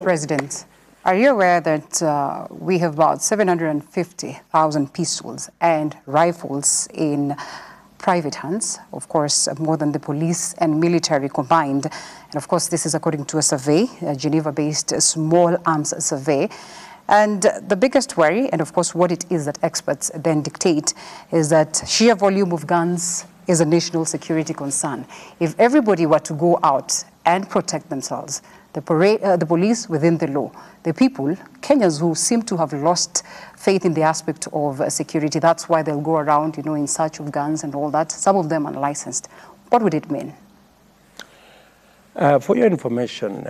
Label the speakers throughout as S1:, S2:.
S1: President, are you aware that we have about 750,000 pistols and rifles in private hands? Of course, more than the police and military combined. And of course, this is according to a survey, a Geneva-based small arms survey. And the biggest worry, and of course what it is that experts then dictate, is that sheer volume of guns is a national security concern. If everybody were to go out and protect themselves, the police within the law, the people, Kenyans who seem to have lost faith in the aspect of security, that's why they'll go around, in search of guns and all that, some of them unlicensed. What would it mean?
S2: For your information,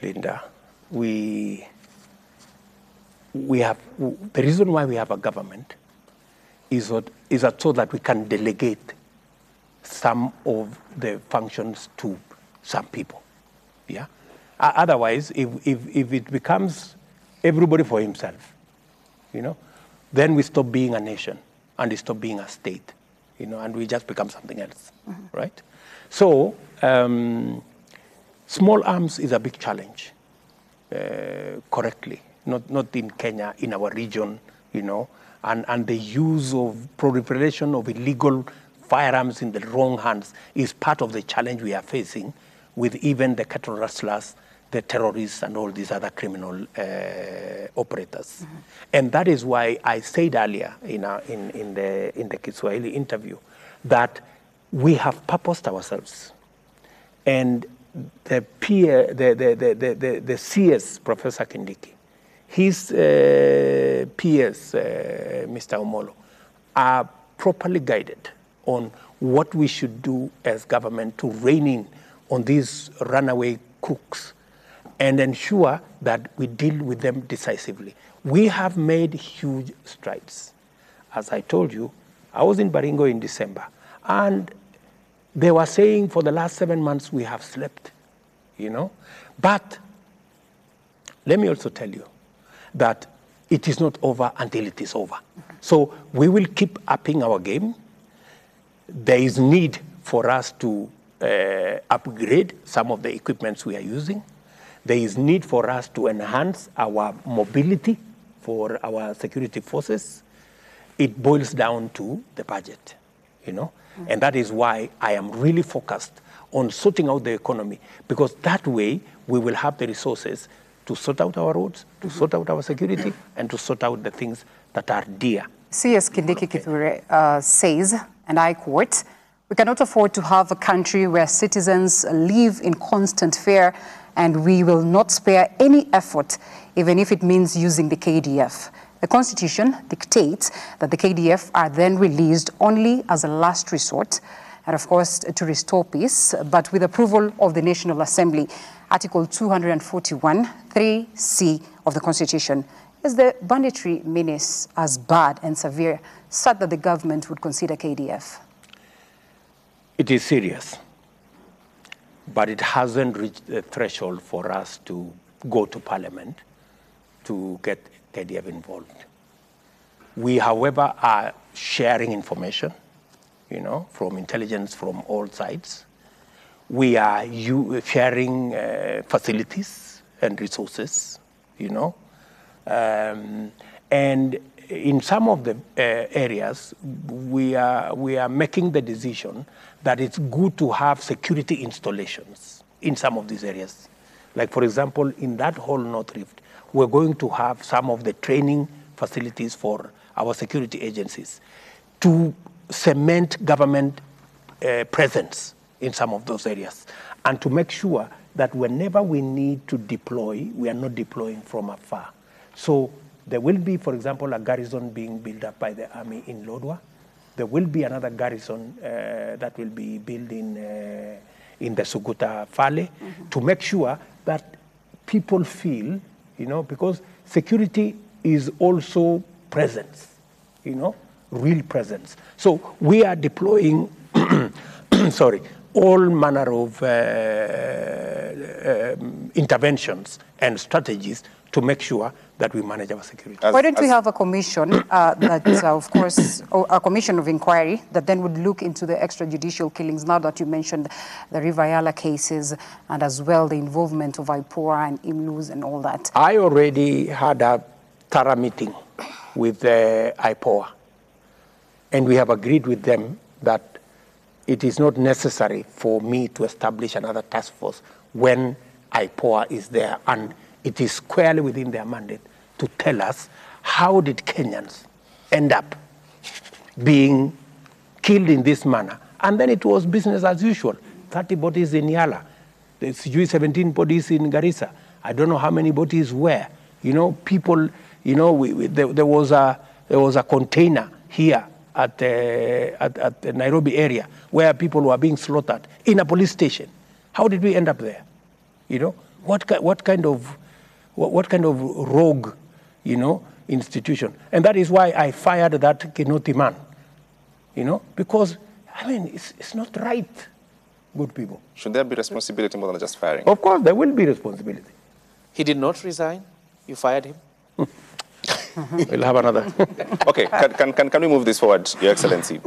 S2: Linda, we have, the reason why we have a government is that so that we can delegate some of the functions to some people, yeah? Otherwise, if it becomes everybody for himself, then we stop being a nation and we stop being a state, and we just become something else, right? So, small arms is a big challenge, correctly, not in Kenya, in our region, and the use of proliferation of illegal firearms in the wrong hands is part of the challenge we are facing with even the cattle rustlers, the terrorists, and all these other criminal operators. And that is why I said earlier in the Kiswahili interview that we have purposed ourselves. And the CS, Professor Kindiki, his peers, Mr. Omolo, are properly guided on what we should do as government to rein in on these runaway crooks and ensure that we deal with them decisively. We have made huge strides. As I told you, I was in Baringo in December, and they were saying for the last 7 months we have slept, But let me also tell you that it is not over until it is over. So we will keep upping our game. There is need for us to upgrade some of the equipments we are using. There is need for us to enhance our mobility for our security forces. It boils down to the budget, And that is why I am really focused on sorting out the economy, because that way we will have the resources to sort out our roads, to sort out our security, and to sort out the things that are dear.
S1: CS Kindiki Kithure says, and I quote, "We cannot afford to have a country where citizens live in constant fear, and we will not spare any effort, even if it means using the KDF. The Constitution dictates that the KDF are then released only as a last resort, and of course to restore peace, but with approval of the National Assembly. Article 241, 3C of the Constitution. Is the banditry menace as bad and severe such that the government would consider KDF?
S2: It is serious, but it hasn't reached the threshold for us to go to Parliament to get KDF involved. We, however, are sharing information, from intelligence from all sides. We are sharing facilities and resources, and in some of the areas, we are making the decision that it's good to have security installations in some of these areas. Like, for example, in that whole North Rift, we're going to have some of the training facilities for our security agencies to cement government presence in some of those areas, and to make sure that whenever we need to deploy, we are not deploying from afar. So there will be, for example, a garrison being built up by the army in Lodwar. There will be another garrison that will be built in the Suguta Valley to make sure that people feel, because security is also presence, real presence. So we are deploying, all manner of interventions and strategies to make sure that we manage our security.
S1: Why don't we have a commission that, of course, a commission of inquiry that then would look into the extrajudicial killings, now that you mentioned the River Yala cases and as well the involvement of IPOA and IMLUs and all that?
S2: I already had a thorough meeting with IPOA, and we have agreed with them that it is not necessary for me to establish another task force when IPOA is there, and it is squarely within their mandate to tell us how did Kenyans end up being killed in this manner. And then it was business as usual. 30 bodies in Yala, there's 17 bodies in Garissa. I don't know how many bodies were. You know, people, you know, there was a container here at the Nairobi area where people were being slaughtered in a police station. How did we end up there? You know, what kind of rogue, you know, institution? And that is why I fired that Kinoti man, you know, because, I mean, it's not right, good people.
S3: Should there be responsibility more than just firing?
S2: Of course, there will be responsibility.
S4: He did not resign? You fired him?
S2: We'll have another.
S3: Okay, can we move this forward, Your Excellency?